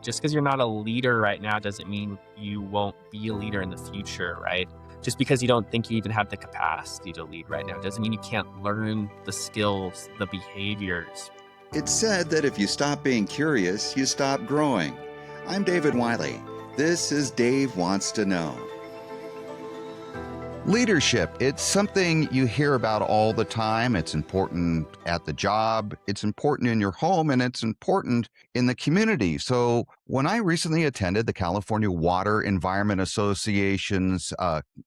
just because you're not a leader right now doesn't mean you won't be a leader in the future, right? Just because you don't think you even have the capacity to lead right now doesn't mean you can't learn the skills, the behaviors. It's said that if you stop being curious, you stop growing. I'm David Wiley. This is Dave Wants to Know. Leadership, it's something you hear about all the time. It's important at the job, it's important in your home, and it's important in the community. So when I recently attended the California Water Environment Association's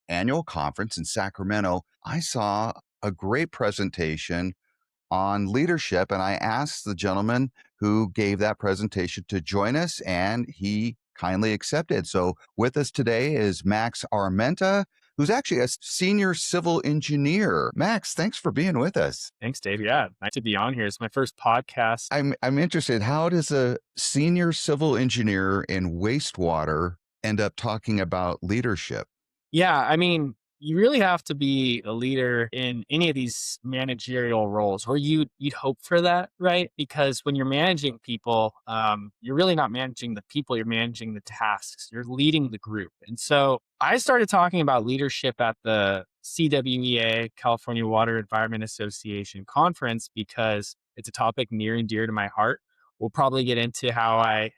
annual conference in Sacramento, I saw a great presentation on leadership, and I asked the gentleman who gave that presentation to join us, and he kindly accepted. So with us today is Max Armenta, who's actually a senior civil engineer. Max, thanks for being with us. Thanks, Dave. Yeah, nice to be on here. It's my first podcast. I'm interested, how does a senior civil engineer in wastewater end up talking about leadership? Yeah, I mean, you really have to be a leader in any of these managerial roles, or you'd hope for that, right? Because when you're managing people, you're really not managing the people; you're managing the tasks. You're leading the group, and so I started talking about leadership at the CWEA, California Water Environment Association conference, because it's a topic near and dear to my heart. We'll probably get into how I,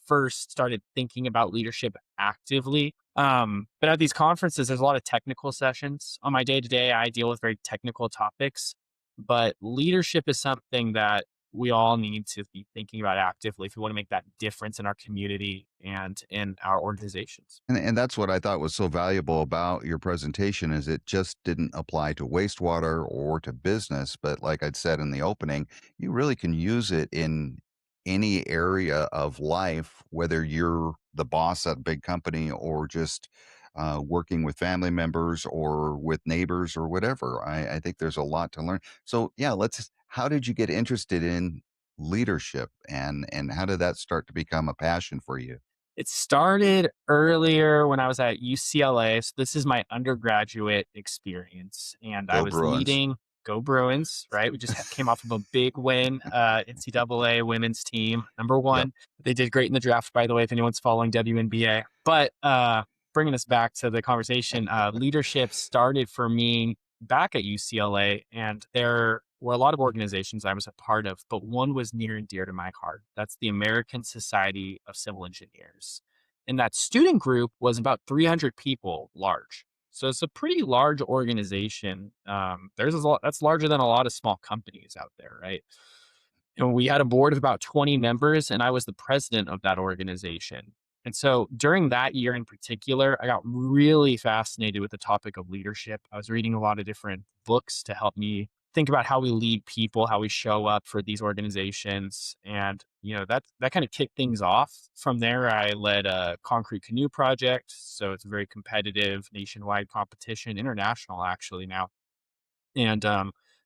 first started thinking about leadership actively. But at these conferences, there's a lot of technical sessions. On my day to day, I deal with very technical topics, but leadership is something that we all need to be thinking about actively if we want to make that difference in our community and in our organizations. And that's what I thought was so valuable about your presentation is it just didn't apply to wastewater or to business, but like I'd said in the opening, you really can use it in any area of life, whether you're the boss at a big company or just working with family members or with neighbors or whatever. I think there's a lot to learn. So yeah, how did you get interested in leadership and how did that start to become a passion for you? It started earlier when I was at UCLA. So this is my undergraduate experience. And I Go was Bruins. leading Go Bruins, right? We just came off of a big win, NCAA women's team, number Yep. one. They did great in the draft, by the way, if anyone's following WNBA. But bringing us back to the conversation, leadership started for me back at UCLA. And there were a lot of organizations I was a part of, but one was near and dear to my heart. That's the American Society of Civil Engineers. And that student group was about 300 people large. So it's a pretty large organization. There's a lot that's larger than a lot of small companies out there, right? And we had a board of about 20 members, and I was the president of that organization. And so during that year in particular, I got really fascinated with the topic of leadership. I was reading a lot of different books to help me think about how we lead people, how we show up for these organizations. And, that kind of kicked things off. From there, I led a concrete canoe project. So it's a very competitive nationwide competition, international actually now. And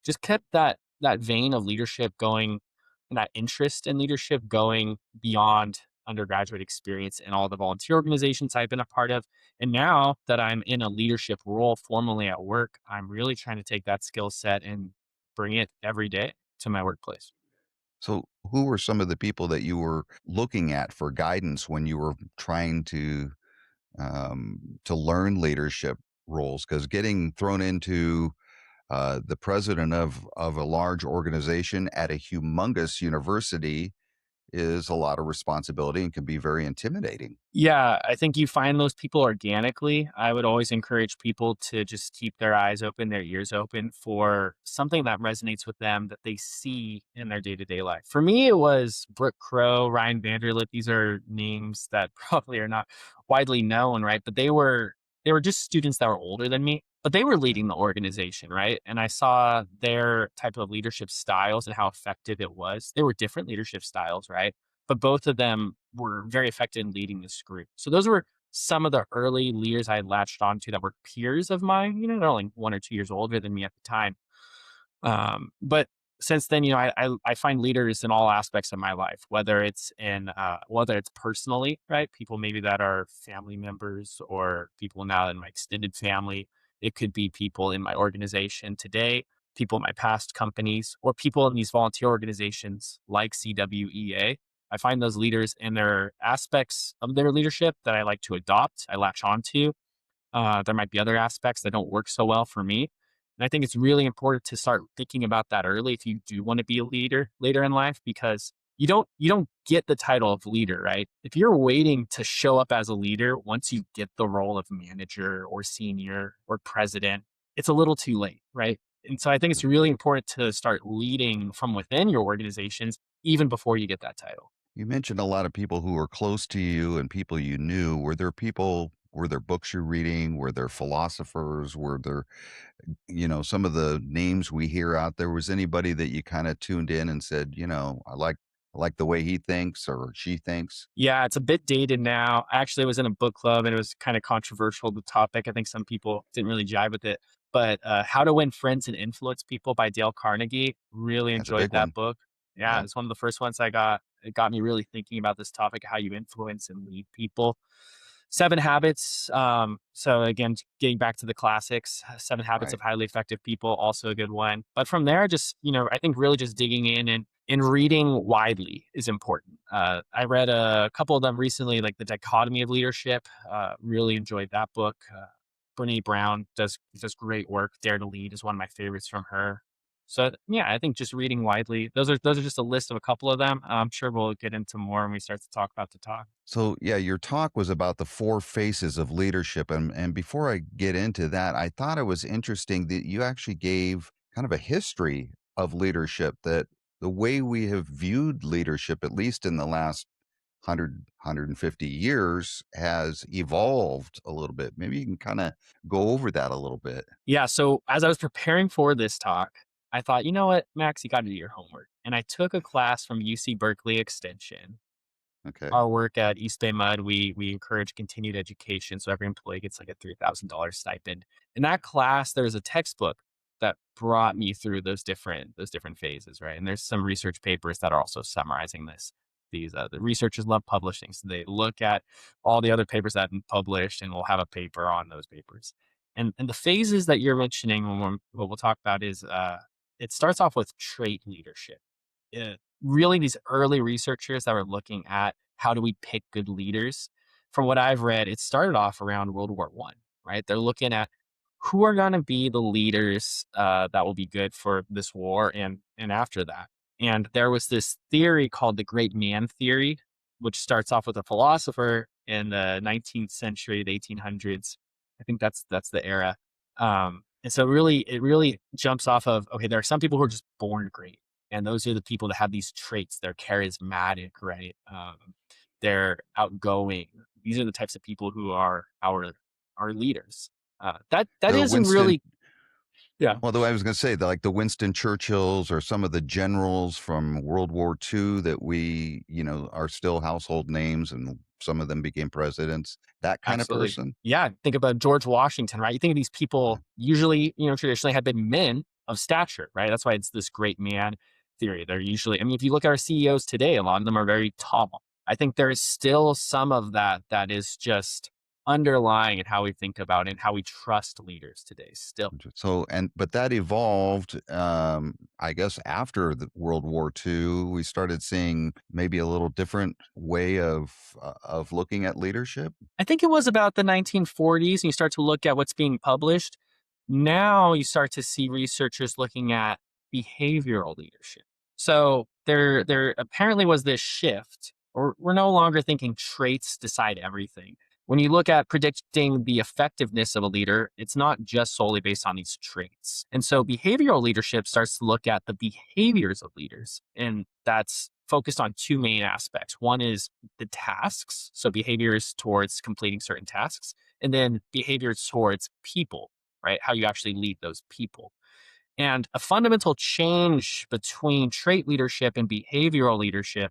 just kept that vein of leadership going and that interest in leadership going beyond undergraduate experience and all the volunteer organizations I've been a part of. And now that I'm in a leadership role formally at work, I'm really trying to take that skill set and bring it every day to my workplace. So, who were some of the people that you were looking at for guidance when you were trying to learn leadership roles? Because getting thrown into the president of a large organization at a humongous university is a lot of responsibility and can be very intimidating. Yeah, I think you find those people organically. I would always encourage people to just keep their eyes open, their ears open for something that resonates with them that they see in their day to day life. For me, it was Brooke Crow, Ryan Vanderlip. These are names that probably are not widely known, right? But they were just students that were older than me, but they were leading the organization, right? And I saw their type of leadership styles and how effective it was. They were different leadership styles, right? But both of them were very effective in leading this group. So those were some of the early leaders I had latched onto that were peers of mine. They're only 1 or 2 years older than me at the time. But since then, I find leaders in all aspects of my life, whether it's personally, right? People maybe that are family members or people now in my extended family. It could be people in my organization today, people in my past companies, or people in these volunteer organizations like CWEA. I find those leaders and their aspects of their leadership that I like to adopt, I latch onto. There might be other aspects that don't work so well for me. And I think it's really important to start thinking about that early if you do want to be a leader later in life, because you don't get the title of leader, right? If you're waiting to show up as a leader once you get the role of manager or senior or president, it's a little too late, right? And so I think it's really important to start leading from within your organizations even before you get that title. You mentioned a lot of people who were close to you and people you knew. Were there books you're reading? Were there philosophers? Were there, some of the names we hear out there? Was anybody that you kind of tuned in and said, I like the way he thinks or she thinks? Yeah, it's a bit dated now. Actually, I was in a book club and it was kind of controversial, the topic. I think some people didn't really jive with it. But How to Win Friends and Influence People by Dale Carnegie, really That's a enjoyed big that one. book. Yeah, Yeah, it's one of the first ones I got. It got me really thinking about this topic, how you influence and lead people. Seven Habits. So again, getting back to the classics, Seven Habits of right. Highly Effective People, also a good one. But from there, just I think really just digging in and reading widely is important. I read a couple of them recently, like The Dichotomy of Leadership. Really enjoyed that book. Brene Brown does great work. Dare to Lead is one of my favorites from her. So yeah, I think just reading widely. Those are just a list of a couple of them. I'm sure we'll get into more when we start to talk about the talk. So yeah, your talk was about the four faces of leadership. And before I get into that, I thought it was interesting that you actually gave kind of a history of leadership, that the way we have viewed leadership, at least in the last 150 years, has evolved a little bit. Maybe you can kind of go over that a little bit. Yeah. So as I was preparing for this talk, I thought, you know what, Max, you got to do your homework. And I took a class from UC Berkeley Extension. Okay. Our work at East Bay Mud, we encourage continued education, so every employee gets like a $3,000 stipend. In that class, there's a textbook that brought me through those different phases, right? And there's some research papers that are also summarizing this. The researchers love publishing, so they look at all the other papers that have been published, and we'll have a paper on those papers. And the phases that you're mentioning what we'll talk about is it starts off with trait leadership. Really these early researchers that were looking at how do we pick good leaders. From what I've read, it started off around World War One, right? They're looking at who are going to be the leaders that will be good for this war and after that. And there was this theory called the Great Man Theory, which starts off with a philosopher in the 19th century, the 1800s. I think that's the era. And so it really jumps off of okay, there are some people who are just born great, and those are the people that have these traits. They're charismatic, right? They're outgoing. These are the types of people who are our leaders. That The isn't Winston really, yeah, Although I was going to say, like the Winston Churchills or some of the generals from World War II that are still household names, and some of them became presidents, that kind of absolutely. person. Yeah, think about George Washington, right? You think of these people usually, traditionally had been men of stature, right? That's why it's this great man theory. They're usually, I mean, if you look at our CEOs today, a lot of them are very tall. I think there is still some of that is just underlying in how we think about it and how we trust leaders today still. But that evolved, I guess, after the World War II. We started seeing maybe a little different way of looking at leadership. I think it was about the 1940s, and you start to look at what's being published. Now you start to see researchers looking at behavioral leadership. So there apparently was this shift, or we're no longer thinking traits decide everything. When you look at predicting the effectiveness of a leader, it's not just solely based on these traits. And so behavioral leadership starts to look at the behaviors of leaders, and that's focused on two main aspects. One is the tasks, so behaviors towards completing certain tasks, and then behaviors towards people, right? How you actually lead those people. And a fundamental change between trait leadership and behavioral leadership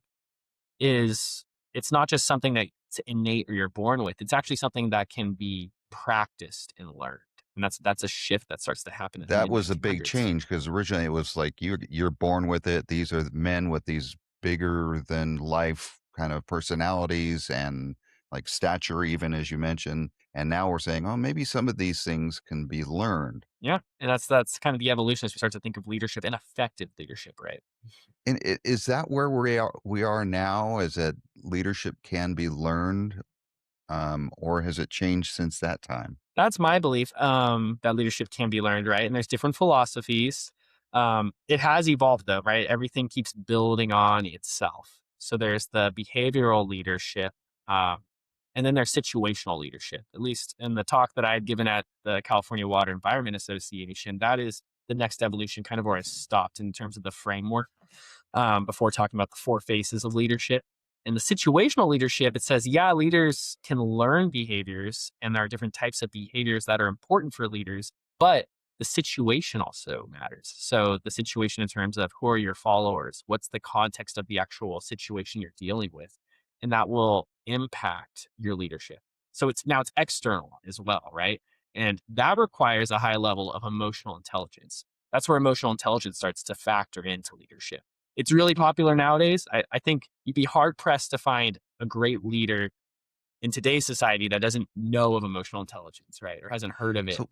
is it's not just something that's innate or you're born with. It's actually something that can be practiced and learned. And that's a shift that starts to happen in the That mid was a big 1900s. change because originally it was like you're born with it. These are men with these bigger than life kind of personalities and like stature, even as you mentioned. And now we're saying, oh, maybe some of these things can be learned. Yeah. And that's kind of the evolution as we start to think of leadership and effective leadership, right? And is that where we are now? Is that leadership can be learned, or has it changed since that time? That's my belief, that leadership can be learned, right? And there's different philosophies. It has evolved though, right? Everything keeps building on itself. So there's the behavioral leadership, um, and then there's situational leadership. At least in the talk that I had given at the California Water Environment Association, that is the next evolution, kind of where I stopped in terms of the framework, before talking about the four phases of leadership. In the situational leadership, it says, yeah, leaders can learn behaviors and there are different types of behaviors that are important for leaders, but the situation also matters. So, the situation in terms of who are your followers, what's the context of the actual situation you're dealing with, and that will impact your leadership. So, it's external as well, right? And that requires a high level of emotional intelligence. That's where emotional intelligence starts to factor into leadership. It's really popular nowadays. I think you'd be hard pressed to find a great leader in today's society that doesn't know of emotional intelligence, right? Or hasn't heard of it. So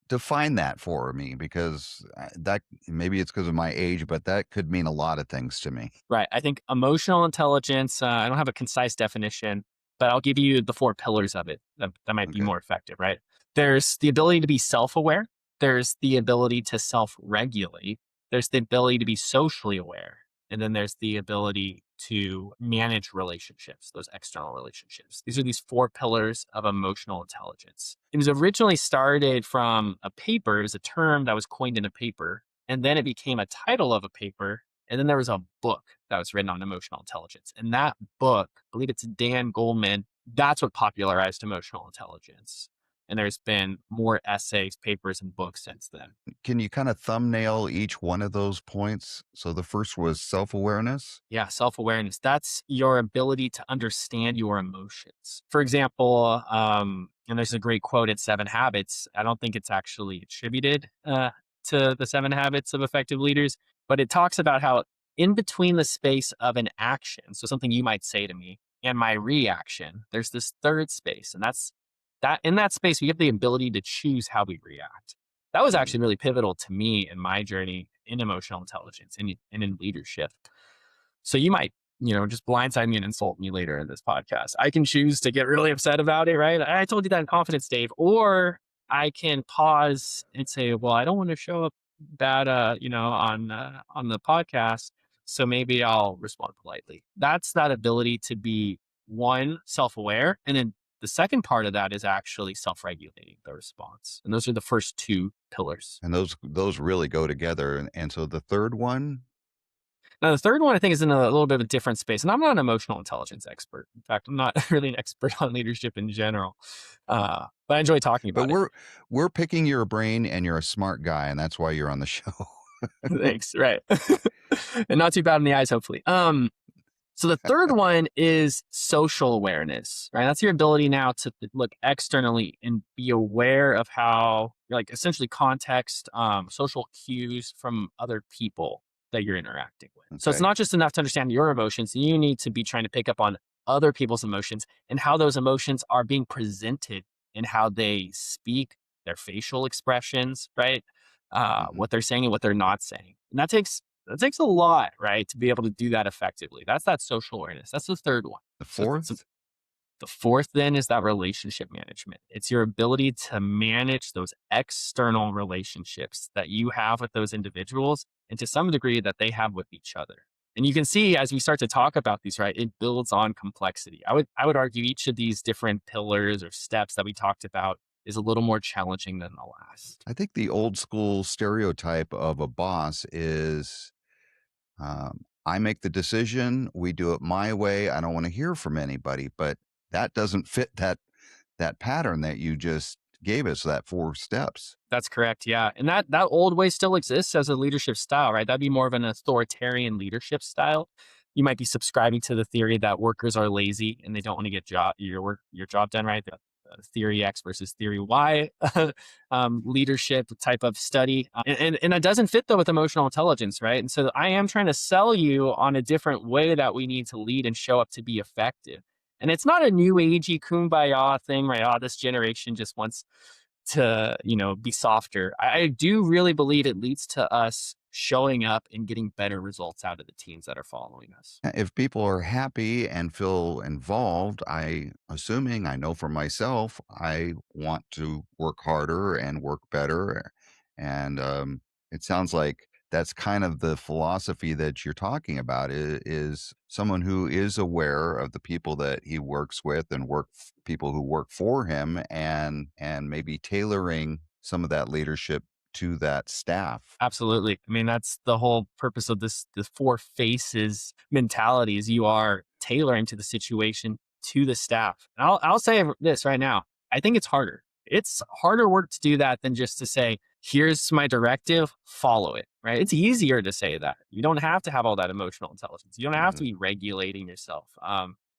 define that for me, because that maybe it's because of my age, but that could mean a lot of things to me. Right. I think emotional intelligence, I don't have a concise definition, but I'll give you the four pillars of it that might be Okay. more effective, right? There's the ability to be self aware, there's the ability to self regulate, there's the ability to be socially aware, and then there's the ability to manage relationships, those external relationships. These are these four pillars of emotional intelligence. It was originally started from a paper, it was a term that was coined in a paper, and then it became a title of a paper, and then there was a book that was written on emotional intelligence. And that book, I believe it's Dan Goleman, that's what popularized emotional intelligence. And there's been more essays, papers, and books since then. Can you kind of thumbnail each one of those points? So the first was self-awareness. Yeah, self awareness. That's your ability to understand your emotions. For example, and there's a great quote in Seven Habits. I don't think it's actually attributed to the Seven Habits of Effective Leaders, but it talks about how in between the space of an action, so something you might say to me, and my reaction, there's this third space. And that's that in that space, we have the ability to choose how we react. That was Mm. actually really pivotal to me in my journey in emotional intelligence and in leadership. So you might, just blindside me and insult me later in this podcast. I can choose to get really upset about it, right? I told you that in confidence, Dave. Or I can pause and say, well, I don't want to show up bad, on the podcast. So maybe I'll respond politely. That's that ability to be one, self-aware. And then the second part of that is actually self-regulating the response. And those are the first two pillars. And those really go together. And so the third one, Now, the third one I think is in a little bit of a different space, and I'm not an emotional intelligence expert. In fact, I'm not really an expert on leadership in general, but I enjoy talking but about it. we're picking your brain, and you're a smart guy, and that's why you're on the show. Thanks. Right, and not too bad in the eyes, hopefully. So the third one is social awareness, right? That's your ability now to look externally and be aware of how, like, essentially context, social cues from other people that you're interacting with. So it's Okay. not just enough to understand your emotions. You need to be trying to pick up on other people's emotions and how those emotions are being presented and how they speak, their facial expressions, right? Hmm. What they're saying and what they're not saying. And that takes a lot, right, to be able to do that effectively. That's that social awareness. That's the third one. The So fourth. the fourth then is that relationship management. It's your ability to manage those external relationships that you have with those individuals and to some degree that they have with each other. And you can see as we start to talk about these, right, it builds on complexity. I would argue each of these different pillars or steps that we talked about is a little more challenging than the last. I think the old school stereotype of a boss is, I make the decision, we do it my way, I don't want to hear from anybody. But that doesn't fit that pattern that you just gave us, that four steps. That's correct. Yeah. And that old way still exists as a leadership style, right? That'd be more of an authoritarian leadership style. You might be subscribing to the theory that workers are lazy and they don't want to get your job done, right? The theory X versus theory Y leadership type of study. And it doesn't fit though with emotional intelligence, right? And so I am trying to sell you on a different way that we need to lead and show up to be effective. And it's not a new agey kumbaya thing, right? Oh, this generation just wants to, be softer. I do really believe it leads to us showing up and getting better results out of the teams that are following us. If people are happy and feel involved, I know for myself, I want to work harder and work better. And it sounds like that's kind of the philosophy that you're talking about is someone who is aware of the people that he works with and people who work for him and maybe tailoring some of that leadership to that staff. Absolutely. I mean, that's the whole purpose of the four faces mentality is you are tailoring to the situation to the staff. And I'll say this right now. I think it's harder. It's harder work to do that than just to say, here's my directive, follow it. Right. It's easier to say that. You don't have to have all that emotional intelligence. You don't have to Mhm. be regulating yourself.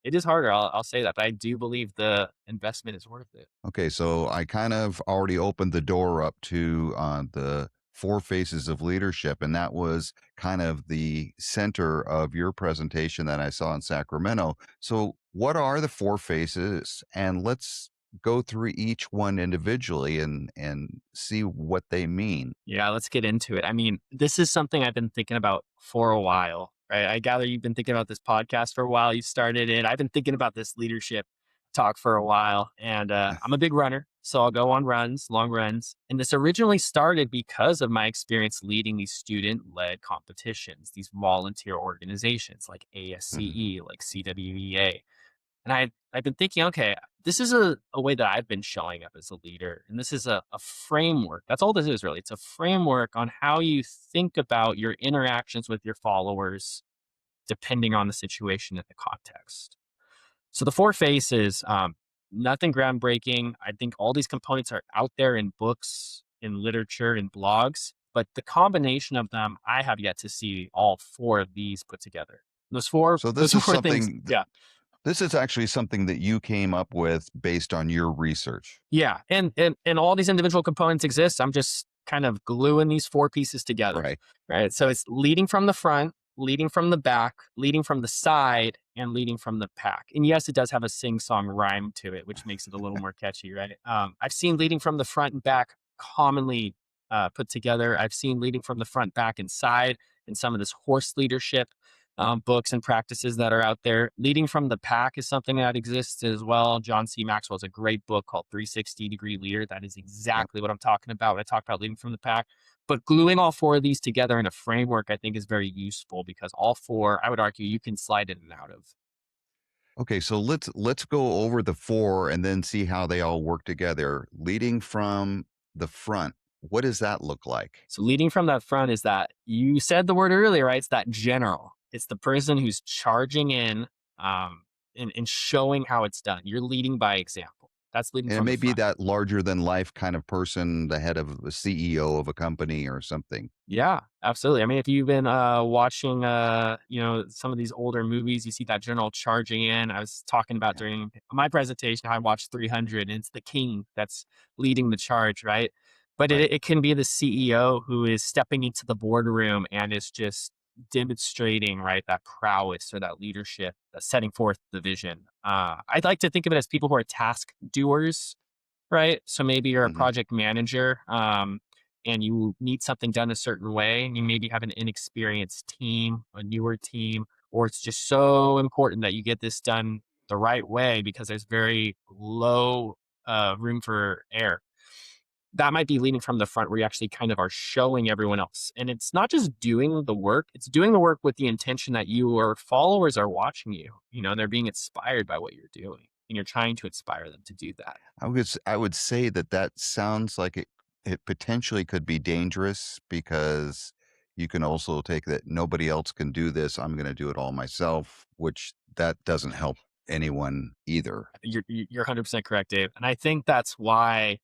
It is harder. I'll say that, but I do believe the investment is worth it. Okay, so I kind of already opened the door up to the four faces of leadership, and that was kind of the center of your presentation that I saw in Sacramento. So, what are the four faces? And let's go through each one individually and see what they mean. Yeah, let's get into it. I mean, this is something I've been thinking about for a while, right? I gather you've been thinking about this podcast for a while. You started it. I've been thinking about this leadership talk for a while, and I'm a big runner, so I'll go on runs, long runs. And this originally started because of my experience leading these student-led competitions, these volunteer organizations like Mhm. ASCE, like CWEA. And I've been thinking, okay, this is a way that I've been showing up as a leader. And this is a framework. That's all this is really. It's a framework on how you think about your interactions with your followers, depending on the situation and the context. So the four phases, nothing groundbreaking. I think all these components are out there in books, in literature, in blogs, but the combination of them, I have yet to see all four of these put together. Those four, So those this is four things, something. yeah. This is actually something that you came up with based on your research, Yeah, and all these individual components exist. I'm just kind of gluing these four pieces together, right? right? So it's leading from the front, leading from the back, leading from the side, and leading from the pack. And yes, it does have a sing-song rhyme to it, which makes it a little more catchy, right? I've seen leading from the front and back commonly put together. I've seen leading from the front, back, and side in some of this horse leadership books and practices that are out there. Leading from the pack is something that exists as well. John C. Maxwell has a great book called 360-Degree Leader. That is Yep. exactly what I'm talking about when I talk about leading from the pack. But gluing all four of these together in a framework, I think, is very useful because all four, I would argue, you can slide in and out of. Okay, so let's go over the four and then see how they all work together. Leading from the front, what does that look like? So leading from that front is that you said the word earlier, right? It's that general. It's the person who's charging in um, and showing how it's done. You're leading by example. That's leading And it from the may be front. that larger than life kind of person, the head of the CEO of a company or something. Yeah, absolutely. I mean, if you've been watching, some of these older movies, you see that general charging in. I was talking about Yeah, during my presentation, how I watched 300, and it's the king that's leading the charge, right? But right. it can be the CEO who is stepping into the boardroom and is just demonstrating, right, that prowess or that leadership, that's setting forth the vision. I'd like to think of it as people who are task doers, right? So maybe you're a Hmm. project manager, and you need something done a certain way, and you maybe have an inexperienced team, a newer team, or it's just so important that you get this done the right way because there's very low room for error. That might be leading from the front where you actually kind of are showing everyone else. And it's not just doing the work, it's doing the work with the intention that your followers are watching you, and they're being inspired by what you're doing. And you're trying to inspire them to do that. I would say that that sounds like it potentially could be dangerous because you can also take that nobody else can do this. I'm going to do it all myself, which that doesn't help anyone either. You're 100% correct, Dave. And I think that's why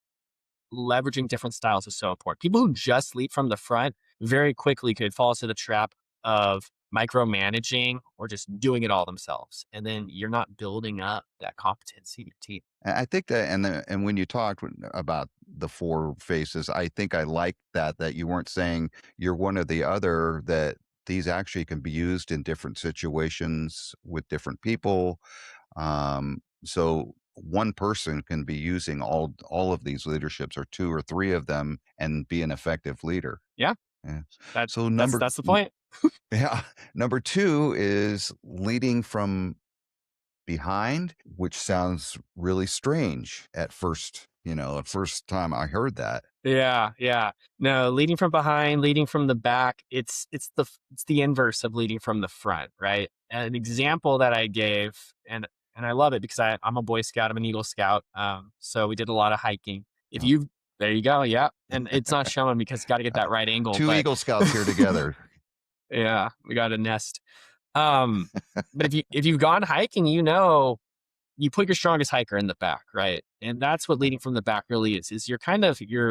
leveraging different styles is so important. People who just lead from the front very quickly could fall into the trap of micromanaging or just doing it all themselves. And then you're not building up that competency in your team. I think that, and when you talked about the four faces, I think I like that you weren't saying you're one or the other. That these actually can be used in different situations with different people. So one person can be using all of these leaderships, or two or three of them, and be an effective leader. Yeah, Yeah. that So that's the point. yeah, number two is leading from behind, which sounds really strange at first. At first time I heard that. Yeah, yeah. No, leading from behind, leading from the back, it's the inverse of leading from the front, right? An example that I gave, and I love it because I'm a Boy Scout, I'm an Eagle Scout. So we did a lot of hiking. If Yeah. you There you go, yeah. And it's not showing because you got to get that right angle, Two but Eagle Scouts here together. yeah, we got a nest. Um, but if you've gone hiking, you put your strongest hiker in the back, right? And that's what leading from the back really is you're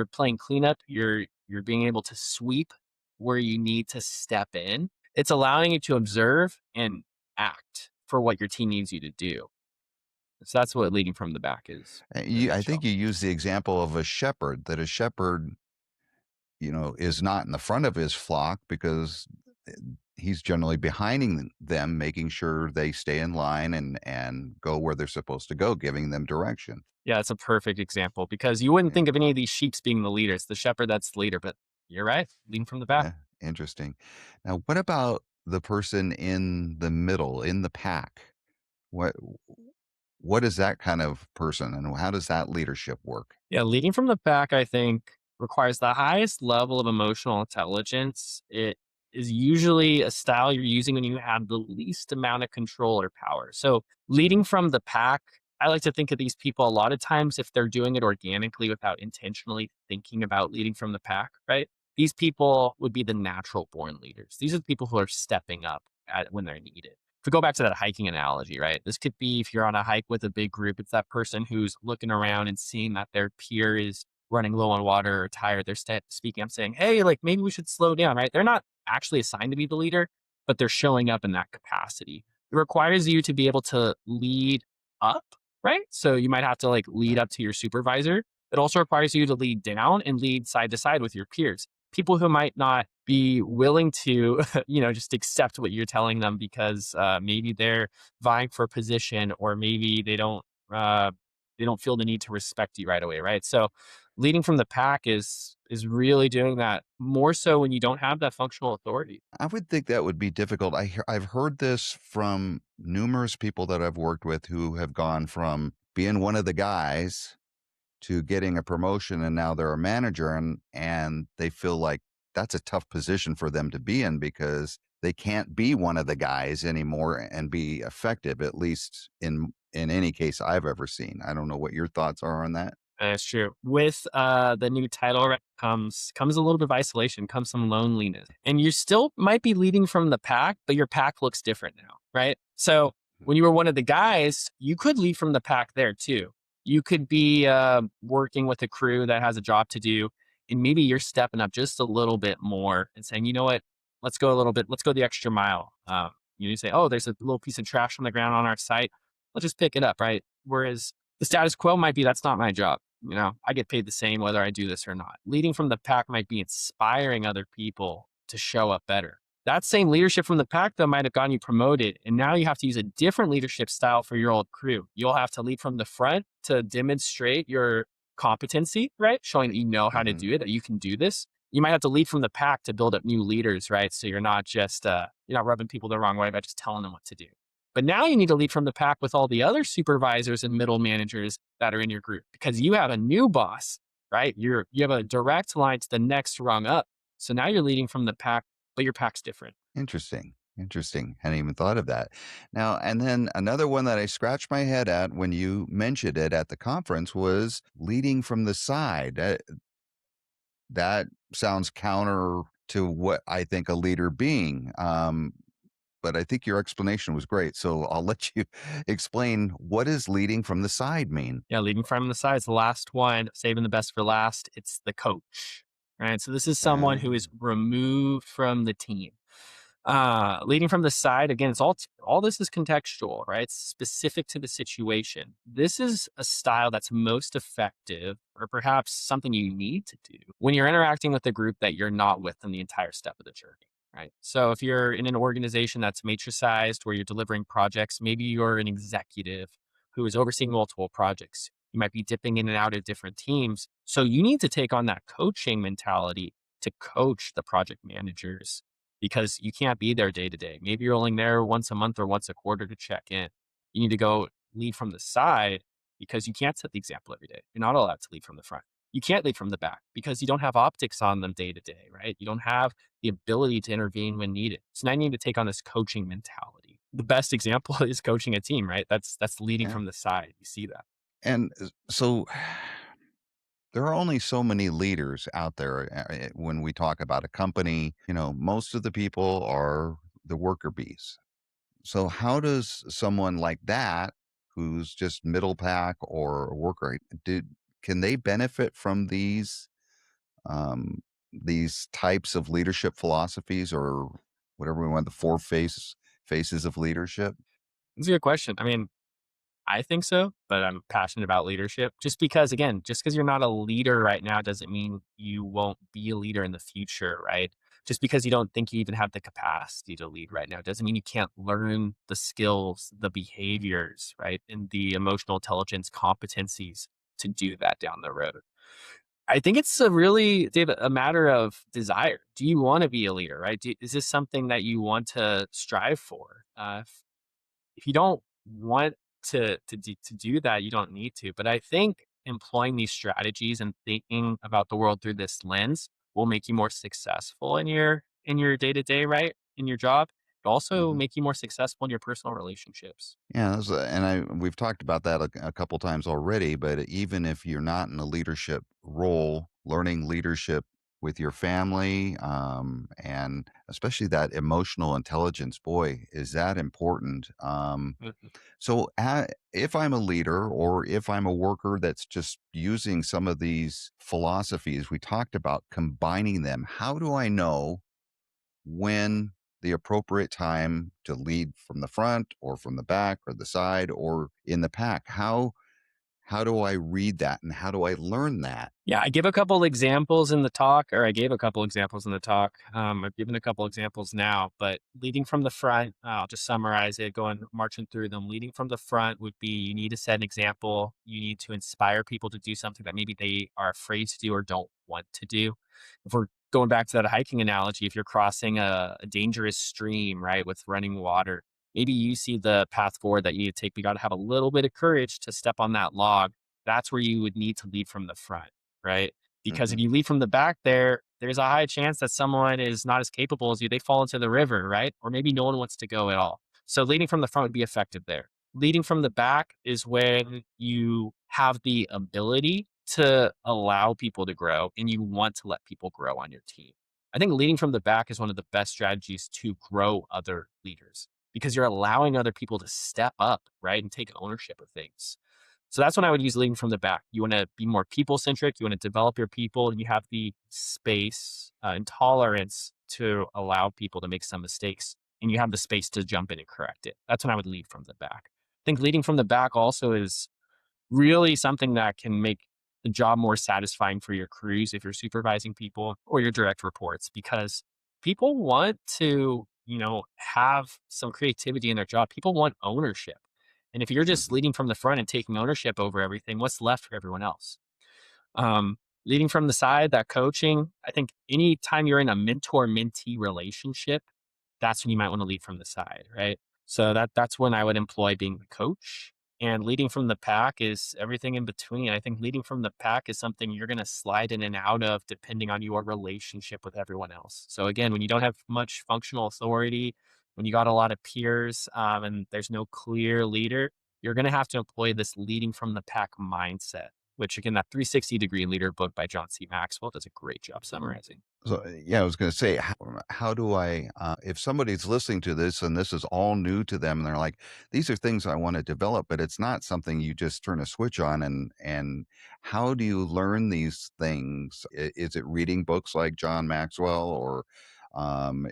playing cleanup, you're being able to sweep where you need to step in. It's allowing you to observe and act for what your team needs you to do. So that's what leading from the back is in a I think nutshell. you used the example of a shepherd, that a shepherd, is not in the front of his flock because uh, he's generally behind them, making sure they stay in line and go where they're supposed to go, giving them direction. Yeah, it's a perfect example because you wouldn't Yeah. think of any of these sheeps being the leader. It's the shepherd that's the leader, but you're right, leading from the back. Yeah, interesting. Now, what about the person in the middle, in the pack? What what is that kind of person, and how does that leadership work? Yeah, leading from the back, I think, requires the highest level of emotional intelligence. It is usually a style you're using when you have the least amount of control or power. So, leading from the pack, I like to think of these people a lot of times if they're doing it organically without intentionally thinking about leading from the pack, right? These people would be the natural born leaders. These are the people who are stepping up when they're needed. If we go back to that hiking analogy, right? This could be if you're on a hike with a big group, it's that person who's looking around and seeing that their peer is running low on water or tired. They're speaking up saying, hey, like maybe we should slow down, right? They're not actually assigned to be the leader, but they're showing up in that capacity. It requires you to be able to lead up, right? So you might have to like lead up to your supervisor. It also requires you to lead down and lead side to side with your peers. People who might not be willing to just accept what you're telling them because maybe they're vying for a position or maybe uh, they don't feel the need to respect you right away, right? So leading from the pack is really doing that more so when you don't have that functional authority. I would think that would be difficult. I've heard this from numerous people that I've worked with who have gone from being one of the guys to getting a promotion, and now they're a manager, and they feel like that's a tough position for them to be in because they can't be one of the guys anymore and be effective, at least in any case I've ever seen. I don't know what your thoughts are on that. That's true. With the new title comes a little bit of isolation, comes some loneliness. And you still might be leading from the pack, but your pack looks different now, right? So when you were one of the guys, you could lead from the pack there too. You could be working with a crew that has a job to do, and maybe you're stepping up just a little bit more and saying, you know what, let's go the extra mile. You say, oh, there's a little piece of trash on the ground on our site. Let's just pick it up, right? Whereas the status quo might be that's not my job. I get paid the same whether I do this or not. Leading from the pack might be inspiring other people to show up better. That same leadership from the pack, though, might have gotten you promoted. And now you have to use a different leadership style for your old crew. You'll have to lead from the front to demonstrate your competency, right? Showing that you know how to Hmm. do it, that you can do this. You might have to lead from the pack to build up new leaders, right? So you're not rubbing people the wrong way by just telling them what to do. But now you need to lead from the pack with all the other supervisors and middle managers that are in your group because you have a new boss, right? You have a direct line to the next rung up. So now you're leading from the pack, but your pack's different. Interesting. Interesting. Hadn't even thought of that. Now, and then another one that I scratched my head at when you mentioned it at the conference was leading from the side. That sounds counter to what I think a leader being. But I think your explanation was great. So I'll let you explain, what does leading from the side mean? Yeah, leading from the side is the last one, saving the best for last. It's the coach, right? So this is someone Uh, who is removed from the team. Leading from the side, again, all this is contextual, right? It's specific to the situation. This is a style that's most effective, or perhaps something you need to do when you're interacting with a group that you're not with in the entire step of the journey. right? So if you're in an organization that's matrixized where you're delivering projects, maybe you're an executive who is overseeing multiple projects. You might be dipping in and out of different teams. So you need to take on that coaching mentality to coach the project managers because you can't be there day to day. Maybe you're only there once a month or once a quarter to check in. You need to go lead from the side because you can't set the example every day. You're not allowed to lead from the front. You can't lead from the back because you don't have optics on them day to day, right? You don't have the ability to intervene when needed. So now you need to take on this coaching mentality. The best example is coaching a team, right? That's leading Yeah. from the side. You see that. And so there are only so many leaders out there when we talk about a company. Most of the people are the worker bees. So, how does someone like that, who's just middle pack or a worker, can they benefit from these types of leadership philosophies, or whatever we want, the faces of leadership? It's a good question. I mean, I think so, but I'm passionate about leadership. Just because, again, just because you're not a leader right now doesn't mean you won't be a leader in the future, right? Just because you don't think you even have the capacity to lead right now doesn't mean you can't learn the skills, the behaviors, right? And the emotional intelligence competencies to do that down the road. I think it's a really, Dave, a matter of desire. Do you want to be a leader, right? Is this something that you want to strive for? If you don't want to do that, you don't need to. But I think employing these strategies and thinking about the world through this lens will make you more successful in your day to day, right? In your job, but also Mhm. make you more successful in your personal relationships. Yeah, we've talked about that a couple times already. But even if you're not in a leadership role, learning leadership with your family, and especially that emotional intelligence, boy, is that important. Mhm. So, if I'm a leader or if I'm a worker that's just using some of these philosophies we talked about, combining them, how do I know when the appropriate time to lead from the front or from the back or the side or in the pack? How do I read that and how do I learn that? Yeah, I give a couple examples in the talk, or I gave a couple examples in the talk. I've given a couple examples now, but leading from the front, I'll just summarize it, going marching through them. Leading from the front would be you need to set an example. You need to inspire people to do something that maybe they are afraid to do or don't want to do. If we're going back to that hiking analogy, if you're crossing a dangerous stream, right, with running water, maybe you see the path forward that you need to take. We got to have a little bit of courage to step on that log. That's where you would need to lead from the front, right? Because if Mhm. you lead from the back there's a high chance that someone is not as capable as you. They fall into the river, right? Or maybe no one wants to go at all. So leading from the front would be effective there. Leading from the back is when you have the ability to allow people to grow and you want to let people grow on your team. I think leading from the back is one of the best strategies to grow other leaders because you're allowing other people to step up, right? And take ownership of things. So that's when I would use leading from the back. You want to be more people centric. You want to develop your people, and you have the space and tolerance to allow people to make some mistakes, and you have the space to jump in and correct it. That's when I would lead from the back. I think leading from the back also is really something that can make the job more satisfying for your crews if you're supervising people or your direct reports because people want to, have some creativity in their job. People want ownership. And if you're just Mhm. leading from the front and taking ownership over everything, what's left for everyone else? Um, Leading from the side, that coaching, I think anytime you're in a mentor mentee relationship, that's when you might want to lead from the side, right? So that's when I would employ being the coach. And leading from the pack is everything in between. I think leading from the pack is something you're going to slide in and out of depending on your relationship with everyone else. So again, when you don't have much functional authority, when you got a lot of peers and there's no clear leader, you're going to have to employ this leading from the pack mindset, which again, that 360-degree leader book by John C. Maxwell does a great job summarizing. So, yeah, I was going to say, how do if somebody's listening to this and this is all new to them, and they're like, these are things I want to develop, but it's not something you just turn a switch on. And how do you learn these things? Is it reading books like John Maxwell, or um,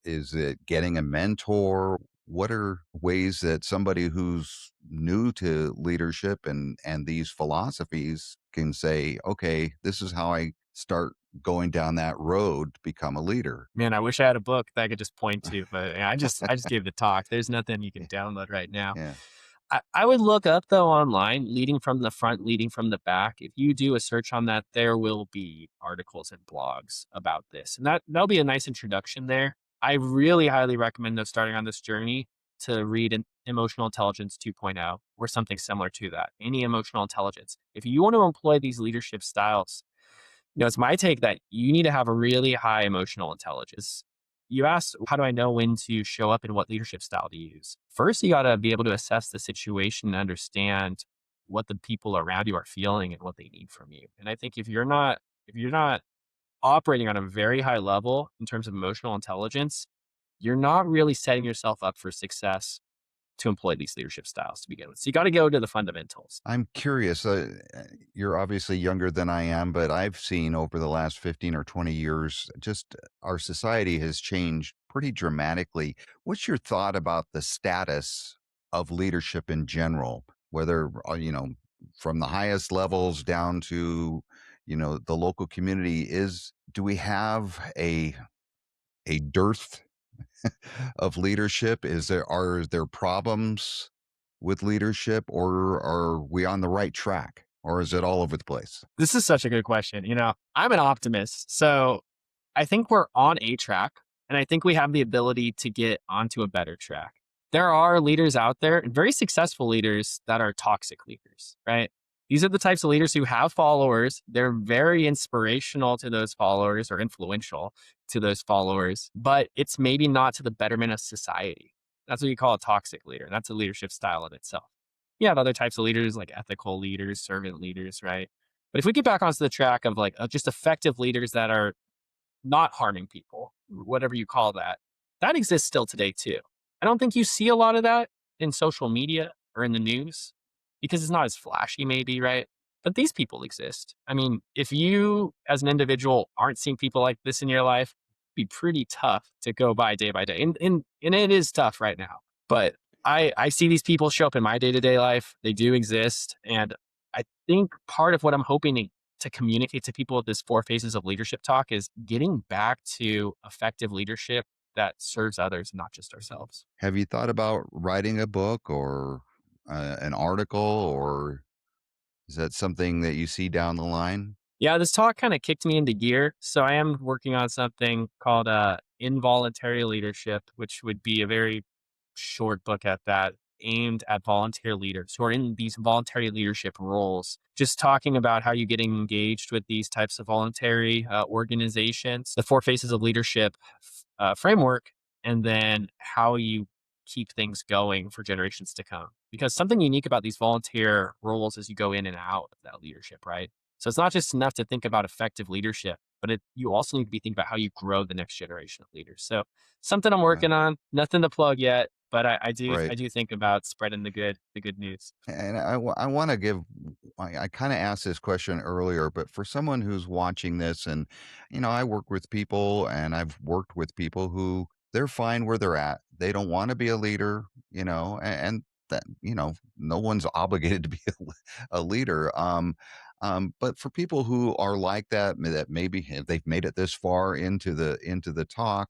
is it getting a mentor? What are ways that somebody who's new to leadership and these philosophies can say, okay, this is how I start going down that road to become a leader. Man, I wish I had a book that I could just point to, but yeah, I just gave the talk. There's nothing you can Yeah. download right now. Yeah. I would look up though online, leading from the front, leading from the back. If you do a search on that, there will be articles and blogs about this. And that'll be a nice introduction there. I really highly recommend though starting on this journey to read Emotional Intelligence 2.0 or something similar to that. Any emotional intelligence. If you want to employ these leadership styles, it's my take that you need to have a really high emotional intelligence. You asked, how do I know when to show up and what leadership style to use? First, you got to be able to assess the situation and understand what the people around you are feeling and what they need from you. And I think if you're not operating on a very high level in terms of emotional intelligence, you're not really setting yourself up for success to employ these leadership styles to begin with. So you got to go to the fundamentals. I'm curious. You're obviously younger than I am, but I've seen over the last 15 or 20 years, just our society has changed pretty dramatically. What's your thought about the status of leadership in general, whether, from the highest levels down to, the local community? Do we have a dearth of leadership? Are there problems with leadership, or are we on the right track, or is it all over the place? This is such a good question. I'm an optimist. So I think we're on a track, and I think we have the ability to get onto a better track. There are leaders out there, and very successful leaders that are toxic leaders, right? These are the types of leaders who have followers. They're very inspirational to those followers or influential to those followers, but it's maybe not to the betterment of society. That's what you call a toxic leader. That's a leadership style in itself. You have other types of leaders like ethical leaders, servant leaders, right? But if we get back onto the track of like just effective leaders that are not harming people, whatever you call that, that exists still today too. I don't think you see a lot of that in social media or in the news because it's not as flashy, maybe, right? But these people exist. I mean, if you as an individual aren't seeing people like this in your life, it'd be pretty tough to go by day. And it is tough right now. But I see these people show up in my day to day life. They do exist. And I think part of what I'm hoping to communicate to people with this 4 phases of leadership talk is getting back to effective leadership that serves others, not just ourselves. Have you thought about writing a book or an article, or is that something that you see down the line? Yeah, this talk kind of kicked me into gear. So I am working on something called involuntary leadership, which would be a very short book at that, aimed at volunteer leaders who are in these voluntary leadership roles. Just talking about how you get engaged with these types of voluntary organizations, the 4 phases of leadership framework, and then how you keep things going for generations to come. Because something unique about these volunteer roles is you go in and out of that leadership, right? So it's not just enough to think about effective leadership, but you also need to be thinking about how you grow the next generation of leaders. So something I'm Yeah. working on, nothing to plug yet, but I do Right. I do think about spreading the good news. And I want to give, I kind of asked this question earlier, but for someone who's watching this, and, I work with people and I've worked with people who they're fine where they're at. They don't want to be a leader, and that, no one's obligated to be a leader. But for people who are like that, that maybe they've made it this far into the talk.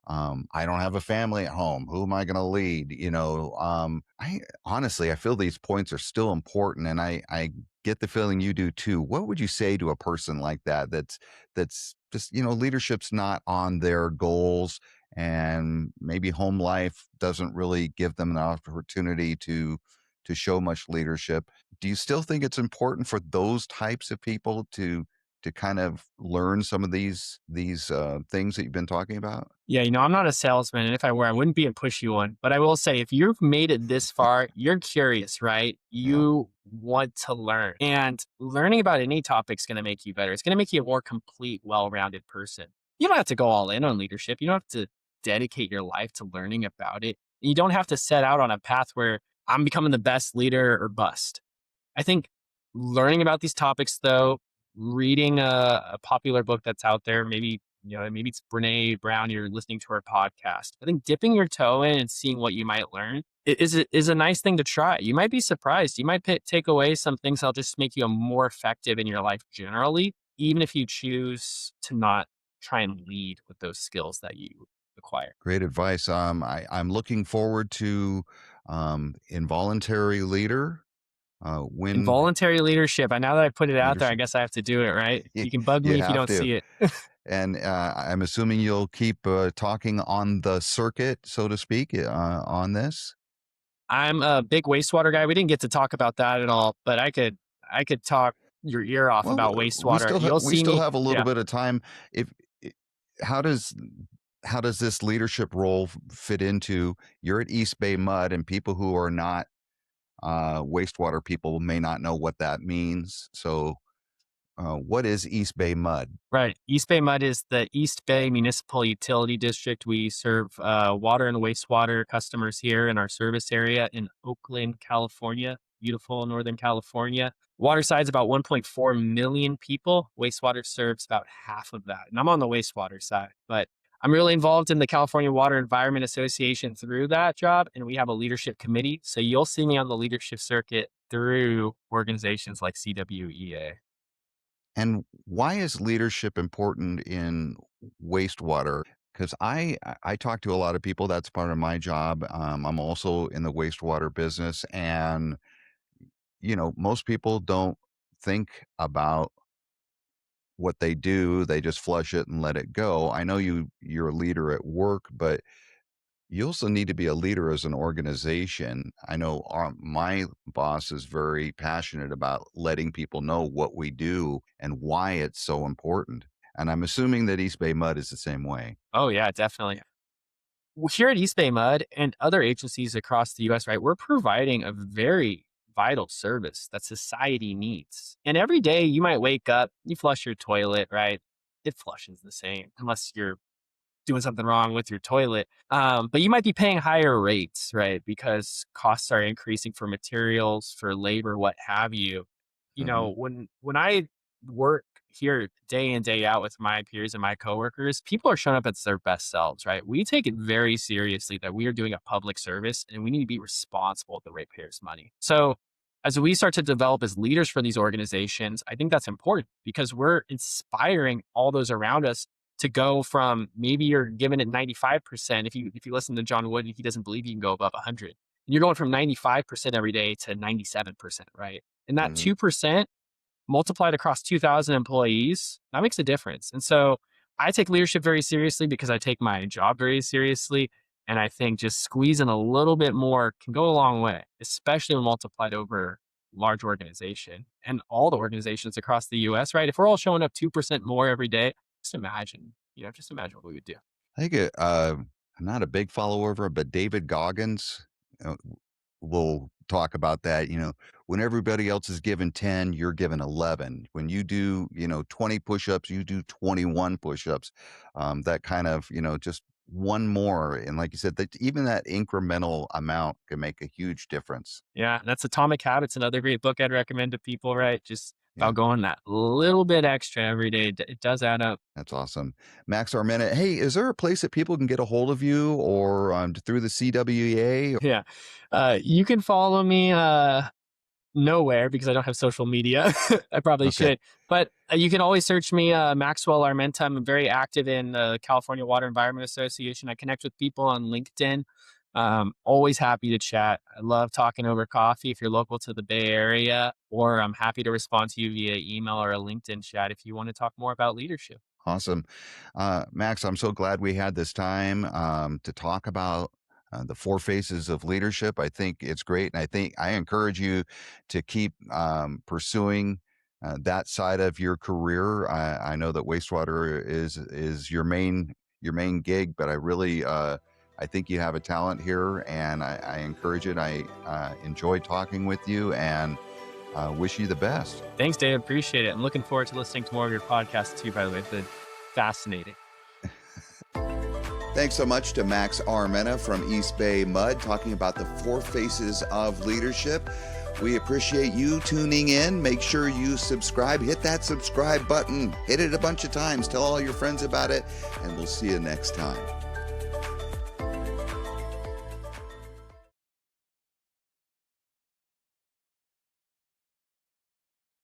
I don't have a family at home. Who am I going to lead? I honestly, I feel these points are still important, and I get the feeling you do too. What would you say to a person like that? That's just, leadership's not on their goals, and maybe home life doesn't really give them an opportunity to show much leadership. Do you still think it's important for those types of people to kind of learn some of these things that you've been talking about? Yeah, I'm not a salesman, and if I were, I wouldn't be a pushy one. But I will say, if you've made it this far, you're curious, right? Yeah. You want to learn, and learning about any topic is going to make you better. It's going to make you a more complete, well-rounded person. You don't have to go all in on leadership. You don't have to dedicate your life to learning about it. You don't have to set out on a path where I'm becoming the best leader or bust. I think learning about these topics, though, reading a popular book that's out there, maybe it's Brene Brown, you're listening to her podcast. I think dipping your toe in and seeing what you might learn is a nice thing to try. You might be surprised. You might take away some things that'll just make you a more effective in your life generally. even if you choose to not try and lead with those skills that you acquire. Great advice. I'm looking forward to involuntary leader. When Involuntary leadership. Now that I put it out there, I leadership, guess I have to do it, right? you, You can bug you me if you have don't to. see it. And I'm assuming you'll keep talking on the circuit, so to speak, on this. I'm a big wastewater guy. We didn't get to talk about that at all, but I could talk your ear off Well, about wastewater. You'll we see still me. have a little Yeah. bit of time. If I- how does this leadership role fit into you're at East Bay Mud, and people who are not wastewater people may not know what that means. So, what is East Bay Mud? Right. East Bay Mud is the East Bay Municipal Utility District. We serve water and wastewater customers here in our service area in Oakland, California, beautiful Northern California. Water side's about 1.4 million people. Wastewater serves about half of that. And I'm on the wastewater side, but I'm really involved in the California Water Environment Association through that job. And we have a leadership committee. So you'll see me on the leadership circuit through organizations like CWEA. And why is leadership important in wastewater? Because I talk to a lot of people. That's part of my job. I'm also in the wastewater business, and most people don't think about what they do. They just flush it and let it go. I know you're a leader at work, but you also need to be a leader as an organization. I know my boss is very passionate about letting people know what we do and why it's so important. And I'm assuming that East Bay Mud is the same way. Oh, yeah, definitely. Here at East Bay Mud and other agencies across the US, right, we're providing a very vital service that society needs. And every day you might wake up, you flush your toilet, right? It flushes the same, unless you're doing something wrong with your toilet. But you might be paying higher rates, right? Because costs are increasing for materials, for labor, what have you. Hmm. When I work here day in, day out with my peers and my coworkers, people are showing up as their best selves, right? We take it very seriously that we are doing a public service and we need to be responsible with the ratepayers' money. So as we start to develop as leaders for these organizations, I think that's important because we're inspiring all those around us to go from maybe you're giving it 95%. If you listen to John Wood, he doesn't believe you can go above 100. And you're going from 95% every day to 97%, right? And that Hmm. 2% multiplied across 2,000 employees, that makes a difference. And so I take leadership very seriously because I take my job very seriously. And I think just squeezing a little bit more can go a long way, especially when multiplied over large organization and all the organizations across the US, right? If we're all showing up 2% more every day, just imagine what we would do. I think I'm not a big follower of her, but David Goggins uh, will talk about that. When everybody else is given 10, you're given 11. When you do, 20 push-ups, you do 21 push-ups. That kind of, just one more. And like you said, that even that incremental amount can make a huge difference. Yeah, that's Atomic Habits, another great book I'd recommend to people, right? Just Yeah. about going that little bit extra every day. It does add up. That's awesome. Max Armenta, hey, is there a place that people can get a hold of you or through the CWEA? Yeah. You can follow me nowhere because I don't have social media. I probably Okay, should. But you can always search me, Maxwell Armenta. I'm very active in the California Water Environment Association. I connect with people on LinkedIn. Always happy to chat. I love talking over coffee if you're local to the Bay Area, or I'm happy to respond to you via email or a LinkedIn chat if you want to talk more about leadership. awesome. Max, I'm so glad we had this time to talk about the four phases of leadership. I think it's great. And I think I encourage you to keep pursuing that side of your career. I know that wastewater is your main gig, but I think you have a talent here, and I encourage it. I enjoy talking with you, and wish you the best. Thanks, Dave. Appreciate it. I'm looking forward to listening to more of your podcasts too, by the way. It's been fascinating. Thanks so much to Max Armenta from East Bay Mud talking about the four faces of leadership. We appreciate you tuning in. Make sure you subscribe. Hit that subscribe button. Hit it a bunch of times. Tell all your friends about it, and we'll see you next time.